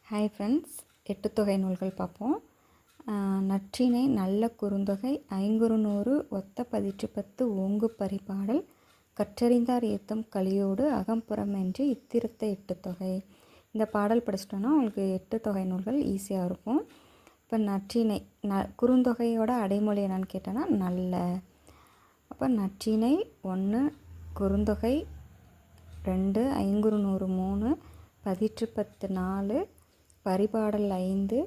Hi friends, Ettuthokai நூல்கள் பார்ப்போம். நற்றிணை, நல்ல குறுந்தொகை, ஐங்குறுநூறு, ஒத்த பதிற்று 10, ஓங்கு பரிபாடல், கற்றறிந்தார் ஏத்தும் கலியோடு, அகம்புறம் என்று இத்திருத்த எட்டுத்தொகை. இந்த பாடல் படிச்சிட்டோன்னா உங்களுக்கு எட்டுத்தொகை நூல்கள் ஈஸியாக இருக்கும். இப்போ நற்றிணை குறுந்தொகையோட அடைமொழி என்னன்னு கேட்டோன்னா நல்ல. அப்போ நற்றிணை 1, குறுந்தொகை 2, ஐங்குறுநூறு 3, பதிற்று 10 4, பரிபாடல் 5,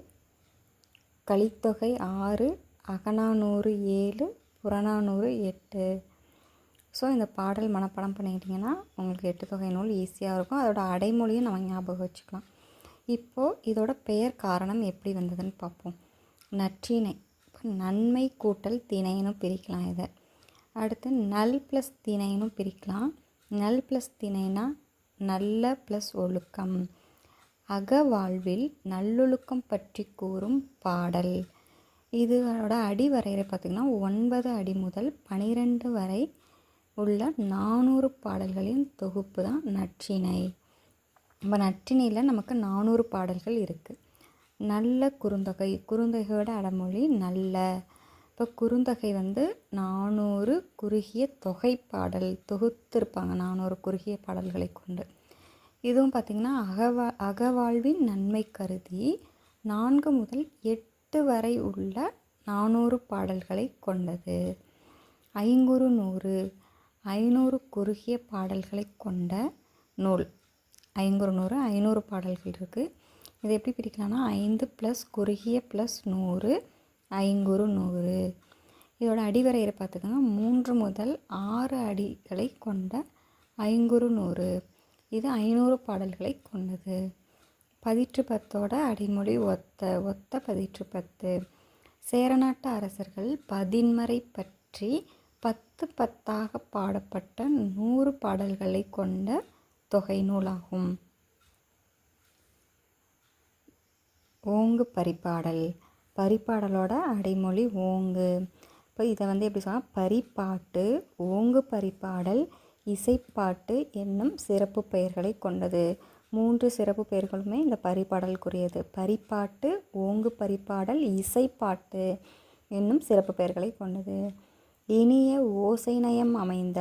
கலித்தொகை 6, அகநானூறு 7, புறநானூறு 8. ஸோ இந்த பாடல் மனப்பாடம் பண்ணிக்கிட்டிங்கன்னா உங்களுக்கு எட்டுத்தொகை நூல் ஈஸியாக இருக்கும். அதோட அடைமொழியும் நம்ம ஞாபகம் வச்சுக்கலாம். இப்போது இதோட பெயர் காரணம் எப்படி வந்ததுன்னு பார்ப்போம். நற்றிணை, இப்போ நன்மை கூட்டல் திணைன்னு பிரிக்கலாம். இதை அடுத்து நல் ப்ளஸ் திணைன்னு பிரிக்கலாம். நல் ப்ளஸ் திணைனா நல்ல ப்ளஸ் ஒழுக்கம். அகவாழ்வில் நல்லொழுக்கம் பற்றி கூறும் பாடல். இதோட அடி வரையறை பார்த்திங்கன்னா 9 அடி முதல் 12 வரை உள்ள 400 பாடல்களின் தொகுப்பு தான் நற்றிணை. நம்ம நற்றிணையில் நமக்கு 400 பாடல்கள் இருக்குது. நல்ல குறுந்தொகை, குறுந்தொகையோட அடைமொழி நல்ல. இப்போ குறுந்தொகை 400 குறுகிய தொகை பாடல் தொகுத்திருப்பாங்க, 400 குறுகிய பாடல்களை கொண்டு. இதுவும் பார்த்திங்கன்னா அகவாழ்வின் நன்மை கருதி 4 முதல் 8 வரை உள்ள 400 பாடல்களை கொண்டது. ஐங்குறுநூறு 500 குறுகிய பாடல்களை கொண்ட நூல். ஐங்குறுநூறு 500 பாடல்கள் இருக்குது. இதை எப்படி பிரிக்கலாம்னா 5 + குறுகிய + 100 ஐங்குறுநூறு. இதோட அடிவரையறை பார்த்துக்கோங்க. 3 முதல் 6 அடிகளை கொண்ட ஐங்குறுநூறு. இது 500 பாடல்களை கொண்டது. பதிற்று 10ஓட அடிமொழி ஒத்த பதிற்று 10. சேரநாட்டு அரசர்கள் பதின்மரை பற்றி 10 10ஆக பாடப்பட்ட 100 பாடல்களை கொண்ட தொகை நூலாகும். ஓங்கு பரிபாடல், பரிபாடலோட அடைமொழி ஓங்கு. இப்போ இதை எப்படி சொன்னால் பரிபாட்டு, ஓங்கு பரிபாடல், இசைப்பாட்டு என்னும் சிறப்பு பெயர்களை கொண்டது. 3 சிறப்பு பெயர்களுமே இந்த பரிபாடலுக்குரியது. பரிபாட்டு, ஓங்கு பரிபாடல், இசைப்பாட்டு என்னும் சிறப்பு பெயர்களை கொண்டது. இனிய ஓசைநயம் அமைந்த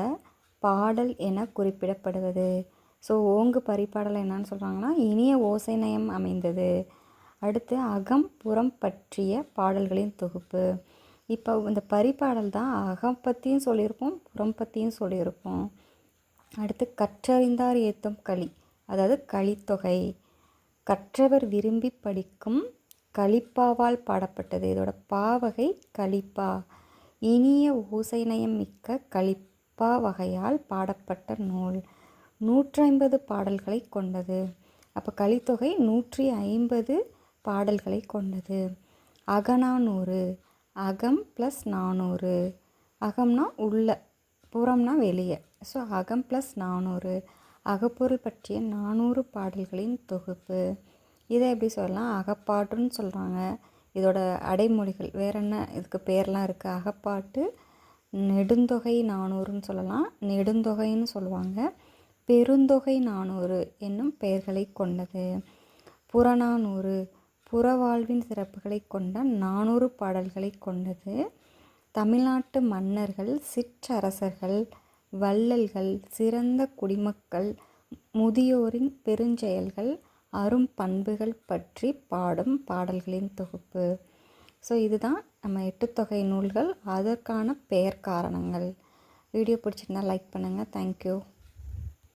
பாடல் என குறிப்பிடப்படுவது. ஸோ ஓங்கு பரிபாடல் என்னன்னு சொல்கிறாங்கன்னா இனிய ஓசைநயம் அமைந்தது. அடுத்து அகம் புறம் பற்றிய பாடல்களின் தொகுப்பு. இப்போ இந்த பரிபாடல் தான் அகம் பற்றியும் சொல்லியிருப்போம், புறம் பற்றியும் சொல்லியிருப்போம். அடுத்து கற்றறிந்தார் ஏத்தும் களி, அதாவது கலித்தொகை. கற்றவர் விரும்பி படிக்கும் கலிப்பாவால் பாடப்பட்டது. இதோட பாவகை கலிப்பா. இனிய ஓசைநயம் மிக்க கலிப்பா வகையால் பாடப்பட்ட நூல். 150 பாடல்களை கொண்டது. அப்போ கலித்தொகை 150 பாடல்களை கொண்டது. அகநானூறு, அகம் + 400. அகம்னா உள்ள, புறம்னா வெளியே. ஸோ அகம் + 400 அகப்பொருள் பற்றிய 400 பாடல்களின் தொகுப்பு. இதை எப்படி சொல்லலாம், அகப்பாட்டுன்னு சொல்கிறாங்க. இதோட அடைமொழிகள் வேறு என்ன, இதுக்கு பேர்லாம் இருக்குது. அகப்பாட்டு, நெடுந்தொகை 400ன்னு சொல்லலாம், நெடுந்தொகைன்னு சொல்லுவாங்க, பெருந்தொகை 400 என்னும் பெயர்களை கொண்டது. புறநானூறு, புறவாழ்வின் சிறப்புகளை கொண்ட 400 பாடல்களை கொண்டது. தமிழ்நாட்டு மன்னர்கள், சிற்றரசர்கள், வள்ளல்கள், சிறந்த குடிமக்கள், முதியோரின் பெருஞ்செயல்கள், அரும் பண்புகள் பற்றி பாடும் பாடல்களின் தொகுப்பு. ஸோ இதுதான் நம்ம எட்டுத்தொகை நூல்கள், அதற்கான பெயர் காரணங்கள். வீடியோ பிடிச்சிருந்தா லைக் பண்ணுங்கள். தேங்க்யூ.